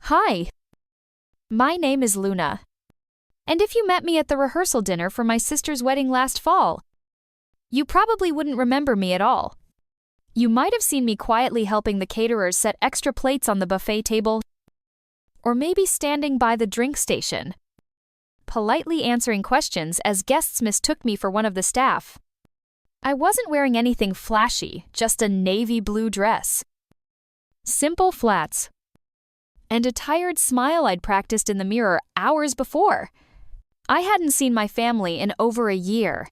Hi, my name is Luna. And if you met me at the rehearsal dinner for my sister's wedding last fall, you probably wouldn't remember me at all. You might have seen me quietly helping the caterers set extra plates on the buffet table, or maybe standing by the drink station, politely answering questions as guests mistook me for one of the staff. I wasn't wearing anything flashy, just a navy blue dress, simple flats, and a tired smile I'd practiced in the mirror hours before. I hadn't seen my family in over a year.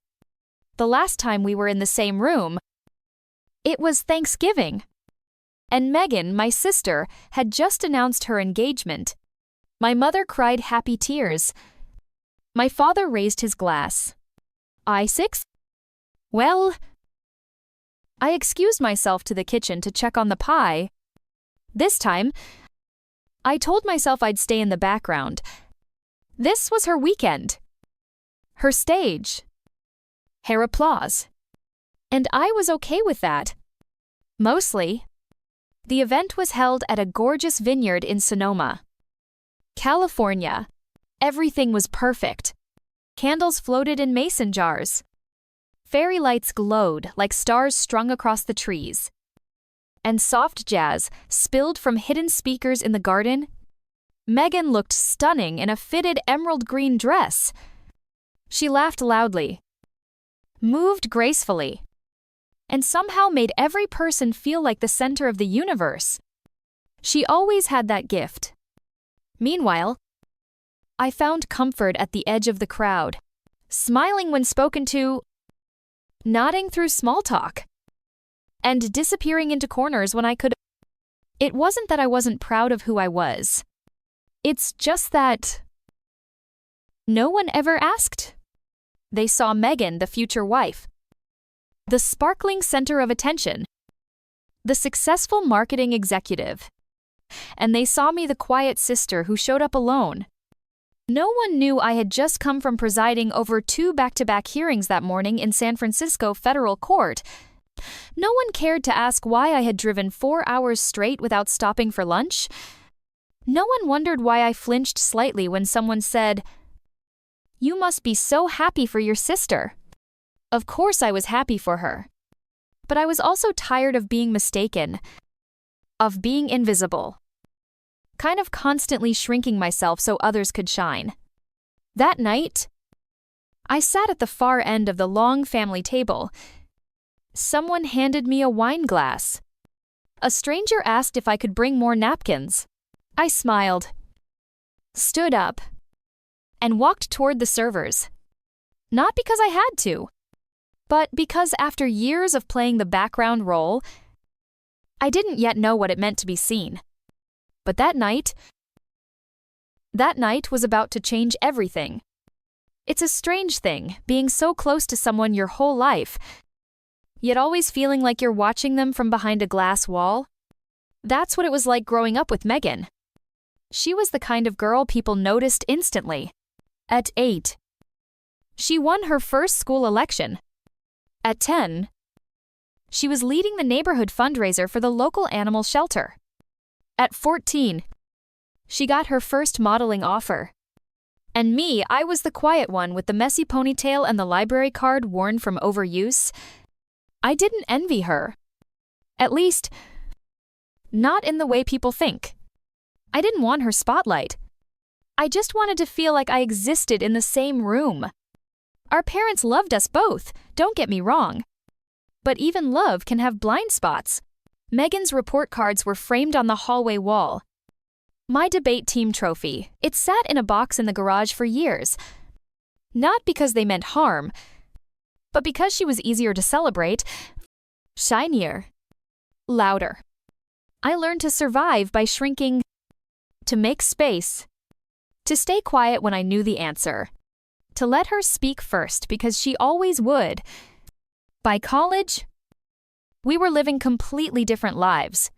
The last time we were in the same room, it was Thanksgiving. And Megan, my sister, had just announced her engagement. My mother cried happy tears. My father raised his glass. I 6? Well, I excused myself to the kitchen to check on the pie. This time, I told myself I'd stay in the background. This was her weekend, her stage, her applause. And I was okay with that. Mostly. The event was held at a gorgeous vineyard in Sonoma, California. Everything was perfect. Candles floated in mason jars. Fairy lights glowed like stars strung across the trees. And soft jazz spilled from hidden speakers in the garden. Megan looked stunning in a fitted emerald green dress. She laughed loudly, moved gracefully, and somehow made every person feel like the center of the universe. She always had that gift. Meanwhile, I found comfort at the edge of the crowd, smiling when spoken to, nodding through small talk, and disappearing into corners when I could. It wasn't that I wasn't proud of who I was. It's just that no one ever asked. They saw Megan, the future wife, the sparkling center of attention, the successful marketing executive, and they saw me, the quiet sister who showed up alone. No one knew I had just come from presiding over 2 back-to-back hearings that morning in San Francisco federal court. No one cared to ask why I had driven 4 hours straight without stopping for lunch. No one wondered why I flinched slightly when someone said, "You must be so happy for your sister." Of course I was happy for her. But I was also tired of being mistaken, of being invisible, kind of constantly shrinking myself so others could shine. That night, I sat at the far end of the long family table. Someone handed me a wine glass. A stranger asked if I could bring more napkins. I smiled, stood up, and walked toward the servers. Not because I had to, but because after years of playing the background role, I didn't yet know what it meant to be seen. But that night was about to change everything. It's a strange thing, being so close to someone your whole life, yet always feeling like you're watching them from behind a glass wall. That's what it was like growing up with Megan. She was the kind of girl people noticed instantly. At 8, she won her first school election. At 10, she was leading the neighborhood fundraiser for the local animal shelter. At 14, she got her first modeling offer. And me, I was the quiet one with the messy ponytail and the library card worn from overuse. I didn't envy her. At least, not in the way people think. I didn't want her spotlight. I just wanted to feel like I existed in the same room. Our parents loved us both, don't get me wrong. But even love can have blind spots. Megan's report cards were framed on the hallway wall. My debate team trophy, it sat in a box in the garage for years. Not because they meant harm, but because she was easier to celebrate, shinier, louder. I learned to survive by shrinking, to make space, to stay quiet when I knew the answer, to let her speak first because she always would. By college, we were living completely different lives.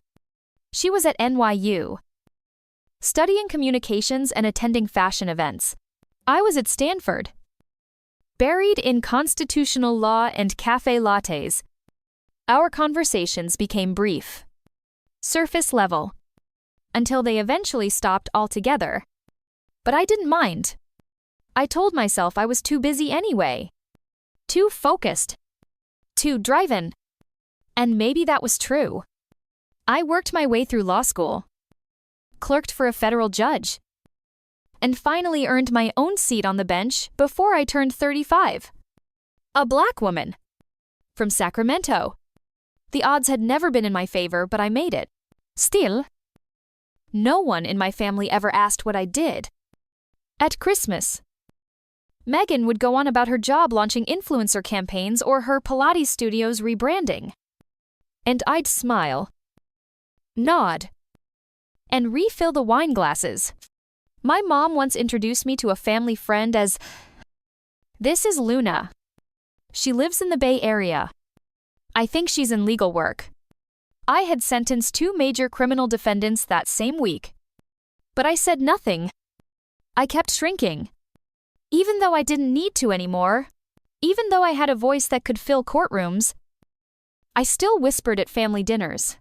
She was at NYU, studying communications and attending fashion events. I was at Stanford, buried in constitutional law and cafe lattes. Our conversations became brief, surface level, until they eventually stopped altogether. But I didn't mind. I told myself I was too busy anyway. Too focused. Too driven. And maybe that was true. I worked my way through law school, clerked for a federal judge, and finally earned my own seat on the bench before I turned 35. A black woman. From Sacramento. The odds had never been in my favor, but I made it. Still, no one in my family ever asked what I did. At Christmas, Megan would go on about her job launching influencer campaigns or her Pilates studio's rebranding. And I'd smile, nod, and refill the wine glasses. My mom once introduced me to a family friend as, "This is Luna. She lives in the Bay Area. I think she's in legal work." I had sentenced 2 major criminal defendants that same week. But I said nothing. I kept shrinking. Even though I didn't need to anymore, even though I had a voice that could fill courtrooms, I still whispered at family dinners.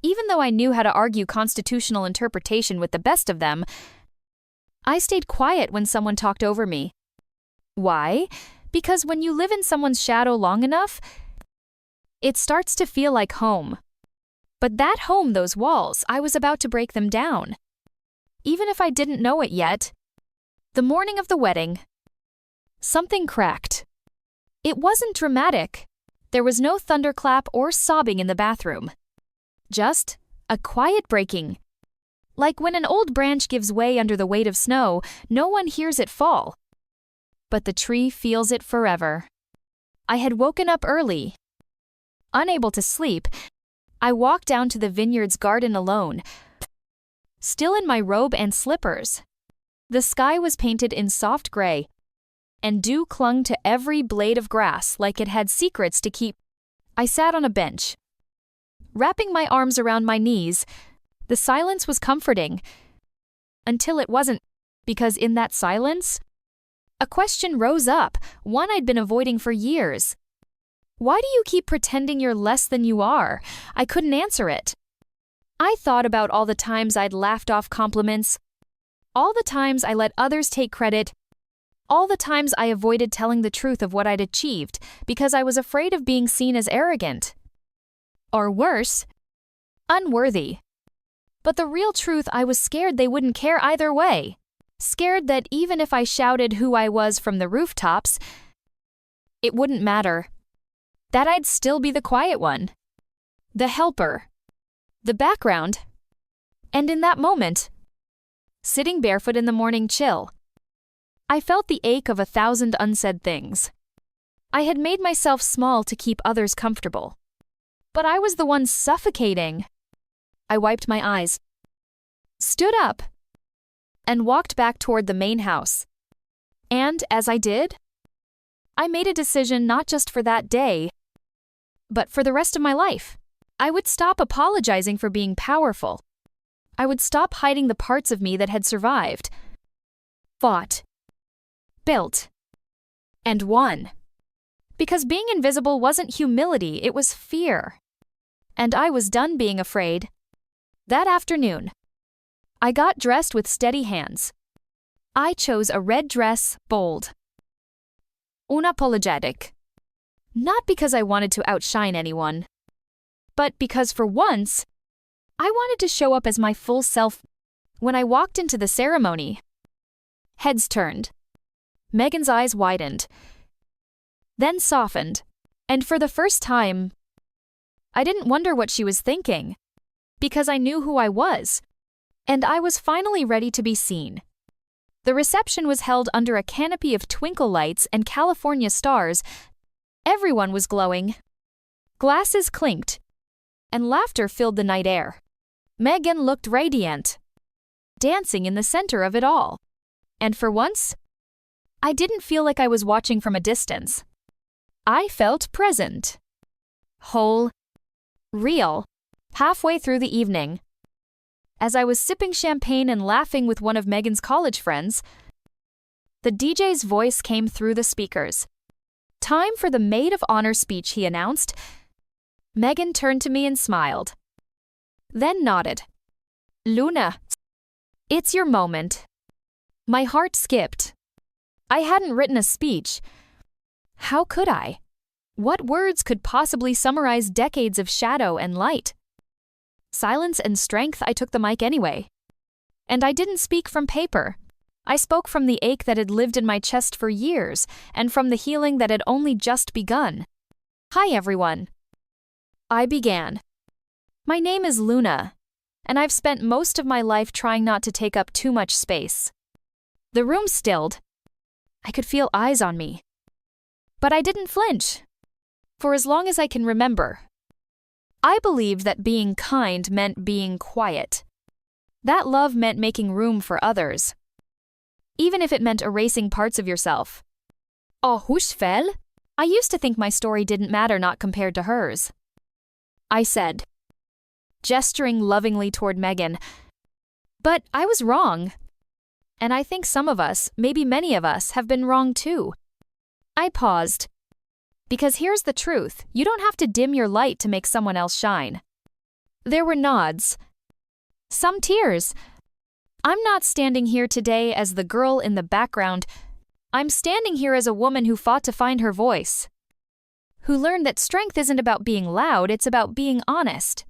Even though I knew how to argue constitutional interpretation with the best of them, I stayed quiet when someone talked over me. Why? Because when you live in someone's shadow long enough, it starts to feel like home. But that home, those walls, I was about to break them down. Even if I didn't know it yet, the morning of the wedding, something cracked. It wasn't dramatic. There was no thunderclap or sobbing in the bathroom. Just a quiet breaking. Like when an old branch gives way under the weight of snow, no one hears it fall. But the tree feels it forever. I had woken up early. Unable to sleep, I walked down to the vineyard's garden alone, still in my robe and slippers. The sky was painted in soft gray, and dew clung to every blade of grass like it had secrets to keep. I sat on a bench, wrapping my arms around my knees. The silence was comforting, until it wasn't, because in that silence, a question rose up, one I'd been avoiding for years. Why do you keep pretending you're less than you are? I couldn't answer it. I thought about all the times I'd laughed off compliments, all the times I let others take credit, all the times I avoided telling the truth of what I'd achieved because I was afraid of being seen as arrogant. Or worse, unworthy. But the real truth, I was scared they wouldn't care either way. Scared that even if I shouted who I was from the rooftops, it wouldn't matter. That I'd still be the quiet one, the helper, the background. And in that moment, sitting barefoot in the morning chill, I felt the ache of 1,000 unsaid things. I had made myself small to keep others comfortable. But I was the one suffocating. I wiped my eyes, stood up, and walked back toward the main house. And as I did, I made a decision not just for that day, but for the rest of my life. I would stop apologizing for being powerful. I would stop hiding the parts of me that had survived, fought, built, and won. Because being invisible wasn't humility, it was fear. And I was done being afraid. That afternoon, I got dressed with steady hands. I chose a red dress, bold, unapologetic. Not because I wanted to outshine anyone, but because for once, I wanted to show up as my full self. When I walked into the ceremony, heads turned. Megan's eyes widened, then softened, and for the first time, I didn't wonder what she was thinking, because I knew who I was, and I was finally ready to be seen. The reception was held under a canopy of twinkle lights and California stars. Everyone was glowing. Glasses clinked, and laughter filled the night air. Megan looked radiant, dancing in the center of it all. And for once, I didn't feel like I was watching from a distance. I felt present, whole, real. Halfway through the evening, as I was sipping champagne and laughing with one of Megan's college friends, the DJ's voice came through the speakers. "Time for the maid of honor speech," he announced. Megan turned to me and smiled, then nodded. Luna. It's your moment. My heart skipped. I hadn't written a speech. How could I? What words could possibly summarize decades of shadow and light? Silence and strength, I took the mic anyway. And I didn't speak from paper. I spoke from the ache that had lived in my chest for years, and from the healing that had only just begun. Hi everyone. I began. My name is Luna, and I've spent most of my life trying not to take up too much space. The room stilled. I could feel eyes on me. But I didn't flinch. For as long as I can remember, I believed that being kind meant being quiet. That love meant making room for others, even if it meant erasing parts of yourself. Oh, Hushfel? I used to think my story didn't matter, not compared to hers. I said, gesturing lovingly toward Megan. But I was wrong. And I think some of us, maybe many of us, have been wrong too. I paused. Because here's the truth, you don't have to dim your light to make someone else shine. There were nods. Some tears. I'm not standing here today as the girl in the background. I'm standing here as a woman who fought to find her voice. Who learned that strength isn't about being loud, it's about being honest.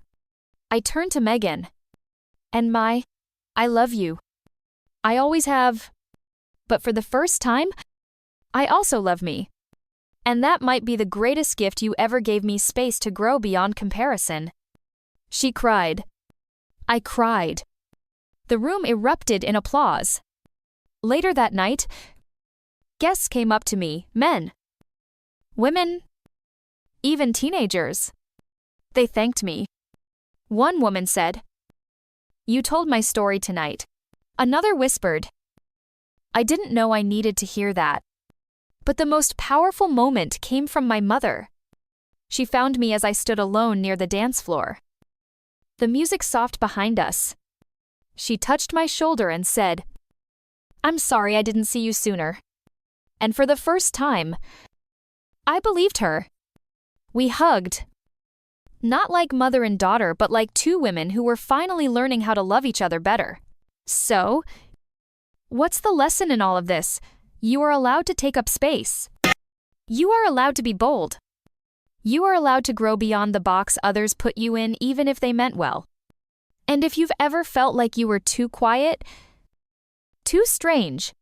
I turned to Megan. And I love you. I always have. But for the first time, I also love me. And that might be the greatest gift you ever gave me, space to grow beyond comparison. She cried. I cried. The room erupted in applause. Later that night, guests came up to me, men, women, even teenagers. They thanked me. One woman said, "You told my story tonight." Another whispered, "I didn't know I needed to hear that." But the most powerful moment came from my mother. She found me as I stood alone near the dance floor. The music soft behind us. She touched my shoulder and said, "I'm sorry I didn't see you sooner." And for the first time, I believed her. We hugged. Not like mother and daughter, but like two women who were finally learning how to love each other better. So, what's the lesson in all of this? You are allowed to take up space. You are allowed to be bold. You are allowed to grow beyond the box others put you in, even if they meant well. And if you've ever felt like you were too quiet, too strange,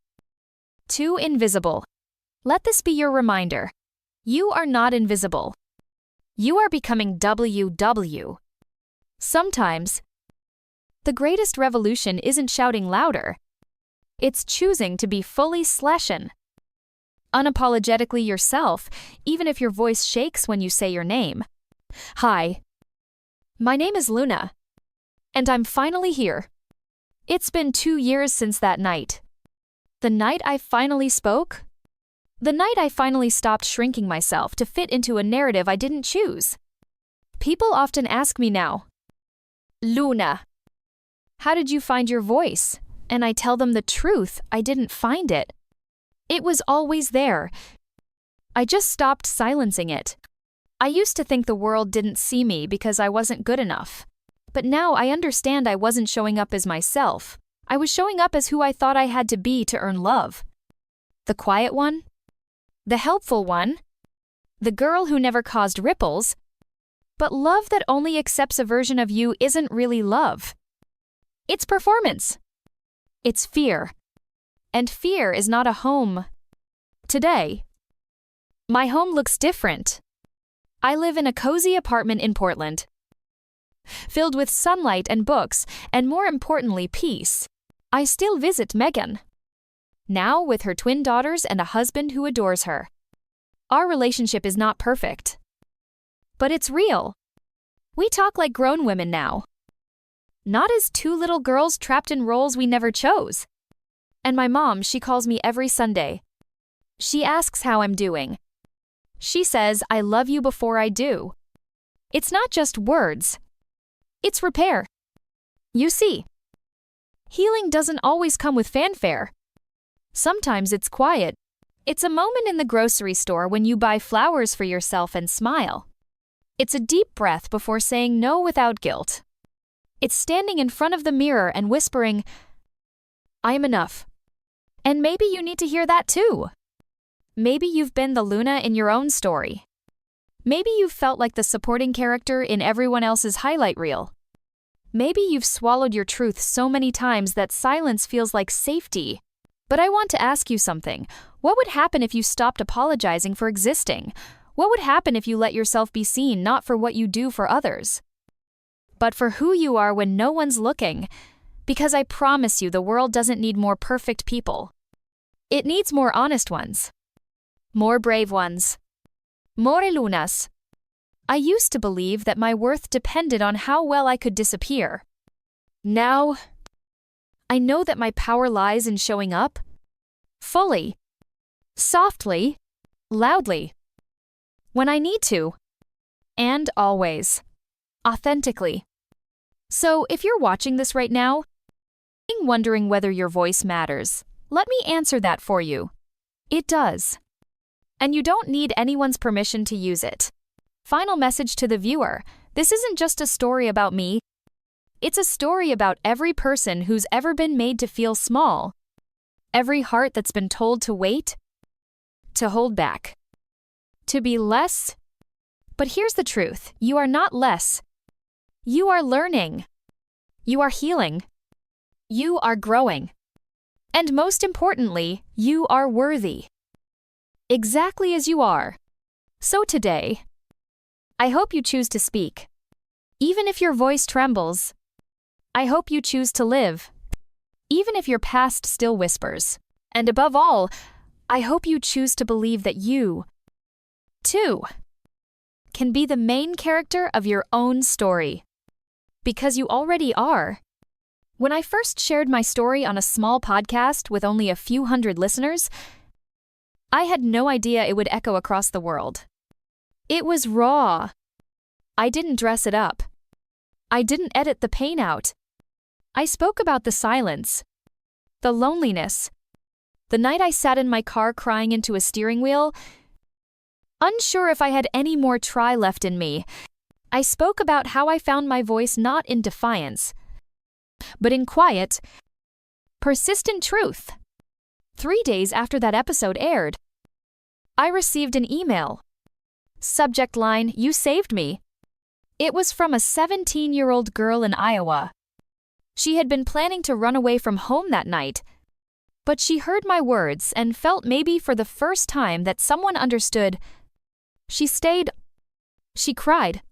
too invisible, let this be your reminder. You are not invisible. You are becoming WW. Sometimes, the greatest revolution isn't shouting louder. It's choosing to be fully Sleshen. Unapologetically yourself, even if your voice shakes when you say your name. Hi. My name is Luna. And I'm finally here. It's been 2 years since that night. The night I finally spoke. The night I finally stopped shrinking myself to fit into a narrative I didn't choose. People often ask me now, "Luna, how did you find your voice?" And I tell them the truth, I didn't find it. It was always there. I just stopped silencing it. I used to think the world didn't see me because I wasn't good enough. But now I understand I wasn't showing up as myself. I was showing up as who I thought I had to be to earn love. The quiet one? The helpful one? The girl who never caused ripples? But love that only accepts a version of you isn't really love. It's performance. It's fear. And fear is not a home. Today, my home looks different. I live in a cozy apartment in Portland, filled with sunlight and books, and more importantly, peace. I still visit Megan, now with her twin daughters and a husband who adores her. Our relationship is not perfect, but it's real. We talk like grown women now, not as two little girls trapped in roles we never chose. And my mom, she calls me every Sunday. She asks how I'm doing. She says, "I love you" before I do. It's not just words. It's repair. You see, healing doesn't always come with fanfare. Sometimes it's quiet. It's a moment in the grocery store when you buy flowers for yourself and smile. It's a deep breath before saying no without guilt. It's standing in front of the mirror and whispering, "I am enough." And maybe you need to hear that too. Maybe you've been the Luna in your own story. Maybe you've felt like the supporting character in everyone else's highlight reel. Maybe you've swallowed your truth so many times that silence feels like safety. But I want to ask you something. What would happen if you stopped apologizing for existing? What would happen if you let yourself be seen not for what you do for others, but for who you are when no one's looking? Because I promise you the world doesn't need more perfect people. It needs more honest ones. More brave ones. More lunas. I used to believe that my worth depended on how well I could disappear. Now, I know that my power lies in showing up. Fully. Softly. Loudly. When I need to. And always. Authentically. So, if you're watching this right now, wondering whether your voice matters, let me answer that for you. It does. And you don't need anyone's permission to use it. Final message to the viewer. This isn't just a story about me. It's a story about every person who's ever been made to feel small. Every heart that's been told to wait. To hold back. To be less. But here's the truth. You are not less. You are learning. You are healing. You are growing. And most importantly, you are worthy. Exactly as you are. So today, I hope you choose to speak. Even if your voice trembles, I hope you choose to live. Even if your past still whispers. And above all, I hope you choose to believe that you, too, can be the main character of your own story. Because you already are. When I first shared my story on a small podcast with only a few hundred listeners, I had no idea it would echo across the world. It was raw. I didn't dress it up. I didn't edit the pain out. I spoke about the silence, the loneliness, the night I sat in my car crying into a steering wheel, unsure if I had any more try left in me. I spoke about how I found my voice not in defiance, but in quiet, persistent truth. 3 days after that episode aired, I received an email. Subject line, "You saved me." It was from a 17-year-old girl in Iowa. She had been planning to run away from home that night, but she heard my words and felt maybe for the first time that someone understood. She stayed. She cried.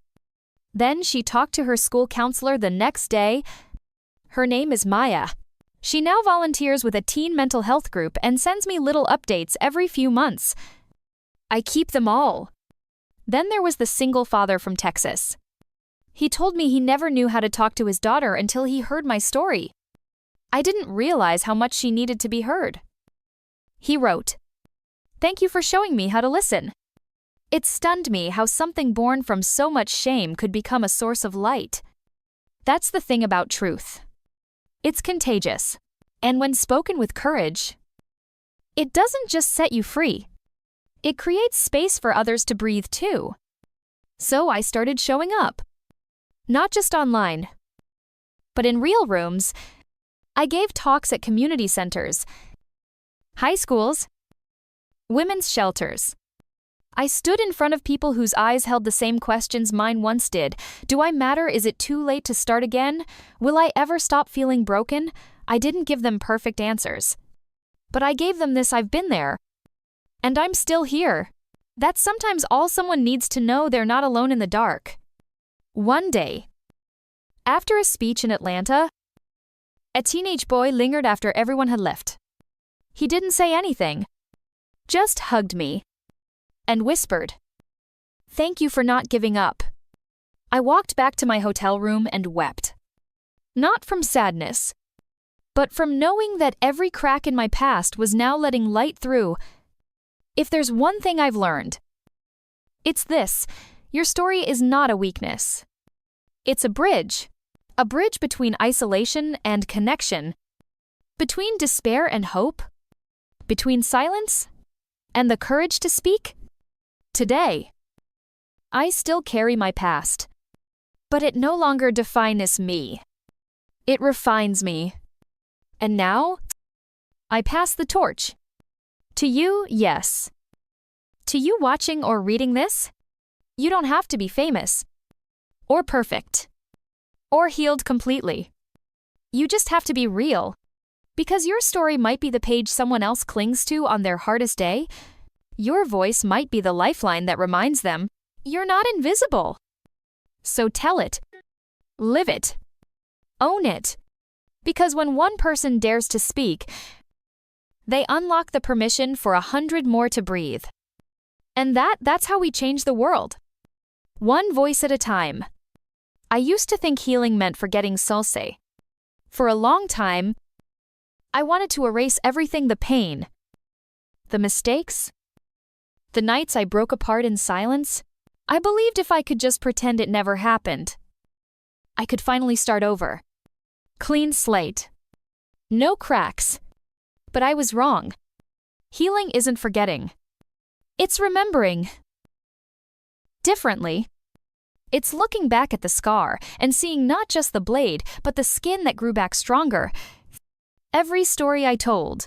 Then she talked to her school counselor the next day. Her name is Maya. She now volunteers with a teen mental health group and sends me little updates every few months. I keep them all. Then there was the single father from Texas. He told me he never knew how to talk to his daughter until he heard my story. I didn't realize how much she needed to be heard. He wrote, "Thank you for showing me how to listen. It stunned me how something born from so much shame could become a source of light." That's the thing about truth. It's contagious. And when spoken with courage, it doesn't just set you free. It creates space for others to breathe too. So I started showing up. Not just online, but in real rooms. I gave talks at community centers, high schools, women's shelters. I stood in front of people whose eyes held the same questions mine once did. Do I matter? Is it too late to start again? Will I ever stop feeling broken? I didn't give them perfect answers. But I gave them this: I've been there. And I'm still here. That's sometimes all someone needs to know. They're not alone in the dark. One day, after a speech in Atlanta, a teenage boy lingered after everyone had left. He didn't say anything, just hugged me and whispered, "Thank you for not giving up." I walked back to my hotel room and wept. Not from sadness, but from knowing that every crack in my past was now letting light through. If there's one thing I've learned, it's this: your story is not a weakness. It's a bridge between isolation and connection, between despair and hope, between silence and the courage to speak. Today, I still carry my past, but it no longer defines me. It refines me. And now, I pass the torch. To you, yes. To you watching or reading this, you don't have to be famous, or perfect, or healed completely. You just have to be real. Because your story might be the page someone else clings to on their hardest day, your voice might be the lifeline that reminds them, you're not invisible. So tell it. Live it. Own it. Because when one person dares to speak, they unlock the permission for 100 more to breathe. And that's how we change the world. One voice at a time. I used to think healing meant forgetting Salse. For a long time, I wanted to erase everything, the pain, the mistakes, the nights I broke apart in silence. I believed if I could just pretend it never happened, I could finally start over. Clean slate. No cracks. But I was wrong. Healing isn't forgetting. It's remembering. Differently. It's looking back at the scar and seeing not just the blade, but the skin that grew back stronger. Every story I told,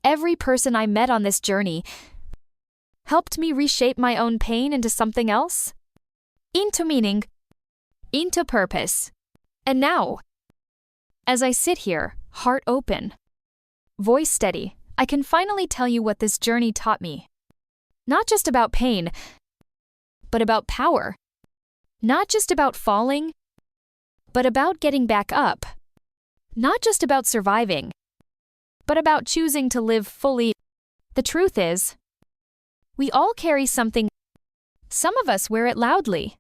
every person I met on this journey, helped me reshape my own pain into something else. Into meaning. Into purpose. And now, as I sit here, heart open, voice steady, I can finally tell you what this journey taught me. Not just about pain, but about power. Not just about falling, but about getting back up. Not just about surviving, but about choosing to live fully. The truth is, we all carry something. Some of us wear it loudly,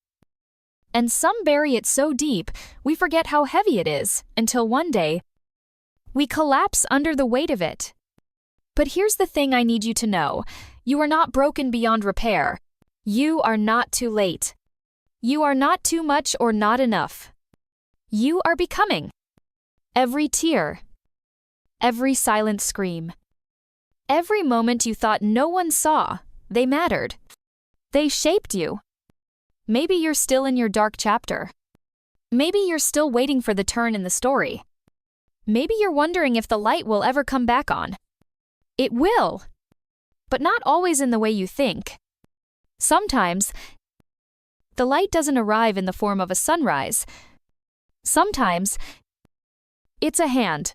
and some bury it so deep we forget how heavy it is until one day we collapse under the weight of it. But here's the thing I need you to know. You are not broken beyond repair. You are not too late. You are not too much or not enough. You are becoming. Every tear, every silent scream, every moment you thought no one saw, they mattered. They shaped you. Maybe you're still in your dark chapter. Maybe you're still waiting for the turn in the story. Maybe you're wondering if the light will ever come back on. It will, but not always in the way you think. Sometimes, the light doesn't arrive in the form of a sunrise. Sometimes, it's a hand,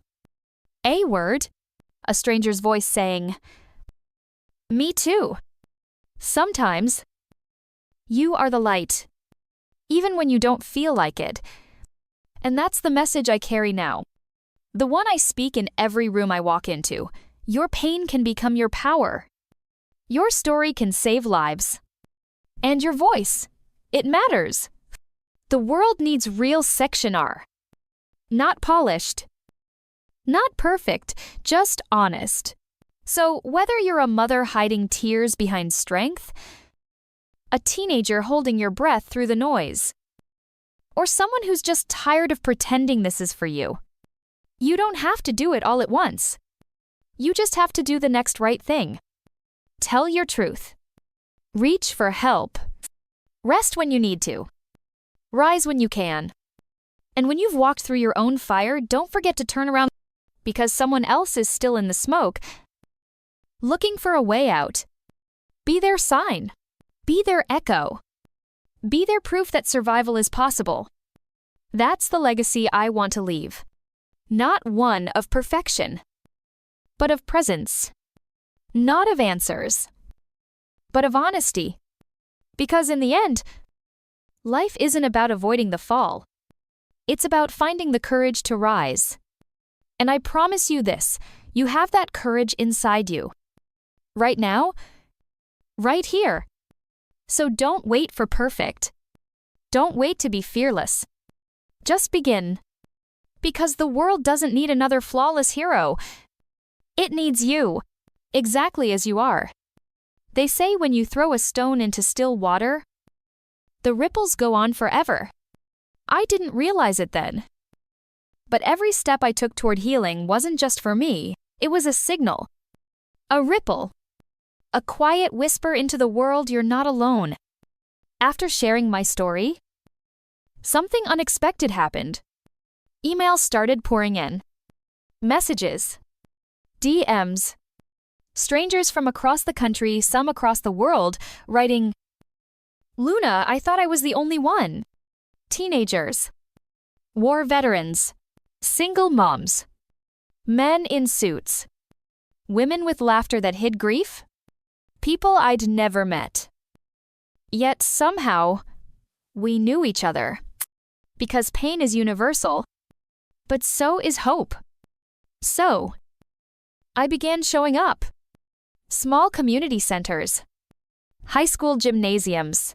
a word, a stranger's voice saying, "Me too." Sometimes, you are the light, even when you don't feel like it. And that's the message I carry now. The one I speak in every room I walk into. Your pain can become your power. Your story can save lives. And your voice, it matters. The world needs real section R. Not polished. Not perfect, just honest. So whether you're a mother hiding tears behind strength, a teenager holding your breath through the noise, or someone who's just tired of pretending this is for you, you don't have to do it all at once. You just have to do the next right thing. Tell your truth. Reach for help. Rest when you need to. Rise when you can. And when you've walked through your own fire, don't forget to turn around because someone else is still in the smoke, looking for a way out. Be their sign. Be their echo. Be their proof that survival is possible. That's the legacy I want to leave. Not one of perfection, but of presence. Not of answers, but of honesty. Because in the end, life isn't about avoiding the fall. It's about finding the courage to rise. And I promise you this, you have that courage inside you. Right now, right here. So don't wait for perfect. Don't wait to be fearless. Just begin. Because the world doesn't need another flawless hero. It needs you, exactly as you are. They say when you throw a stone into still water, the ripples go on forever. I didn't realize it then. But every step I took toward healing wasn't just for me, it was a signal. A ripple. A quiet whisper into the world you're not alone. After sharing my story, something unexpected happened. Emails started pouring in. Messages. DMs. Strangers from across the country, some across the world, writing, "Luna, I thought I was the only one." Teenagers. War veterans. Single moms. Men in suits. Women with laughter that hid grief. People I'd never met. Yet somehow, we knew each other. Because pain is universal, but so is hope. So, I began showing up. Small community centers. High school gymnasiums.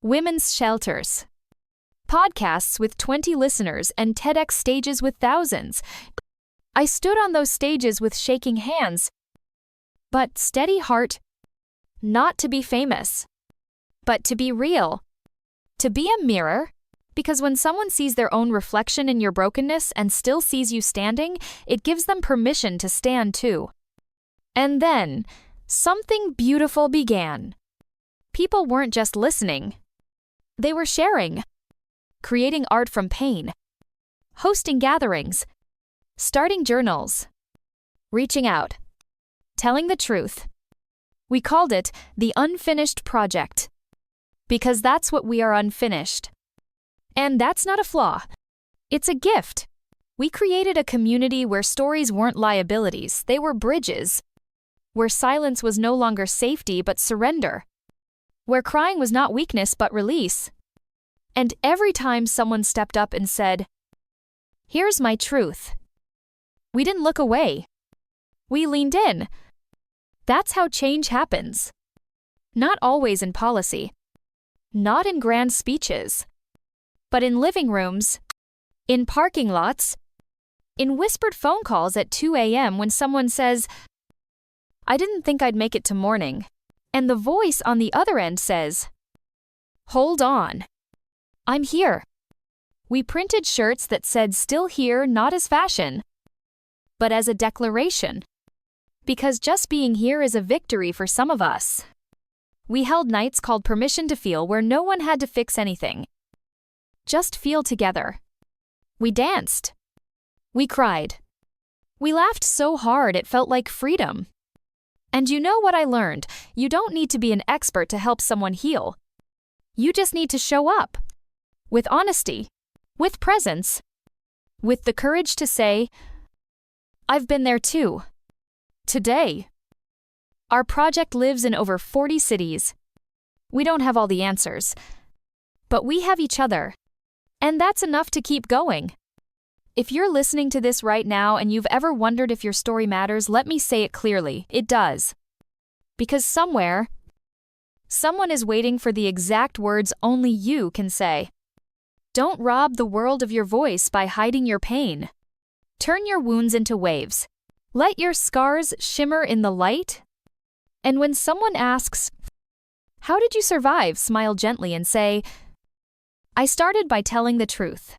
Women's shelters. Podcasts with 20 listeners and TEDx stages with thousands. I stood on those stages with shaking hands, but steady heart, not to be famous, but to be real, to be a mirror, because when someone sees their own reflection in your brokenness and still sees you standing, it gives them permission to stand too. And then, something beautiful began. People weren't just listening, they were sharing. Creating art from pain, hosting gatherings, starting journals, reaching out, telling the truth. We called it the Unfinished Project, because that's what we are, unfinished. And that's not a flaw. It's a gift. We created a community where stories weren't liabilities, they were bridges, where silence was no longer safety but surrender, where crying was not weakness but release. And every time someone stepped up and said, "Here's my truth," we didn't look away. We leaned in. That's how change happens. Not always in policy. Not in grand speeches. But in living rooms. In parking lots. In whispered phone calls at 2 a.m. when someone says, "I didn't think I'd make it to morning." And the voice on the other end says, "Hold on. I'm here." We printed shirts that said "Still here," not as fashion, but as a declaration. Because just being here is a victory for some of us. We held nights called Permission to Feel, where no one had to fix anything. Just feel together. We danced. We cried. We laughed so hard it felt like freedom. And you know what I learned? You don't need to be an expert to help someone heal. You just need to show up. With honesty, with presence, with the courage to say, "I've been there too." Today, our project lives in over 40 cities. We don't have all the answers, but we have each other, and that's enough to keep going. If you're listening to this right now and you've ever wondered if your story matters, let me say it clearly, it does. Because somewhere, someone is waiting for the exact words only you can say. Don't rob the world of your voice by hiding your pain. Turn your wounds into waves. Let your scars shimmer in the light. And when someone asks, "How did you survive?" smile gently and say, "I started by telling the truth."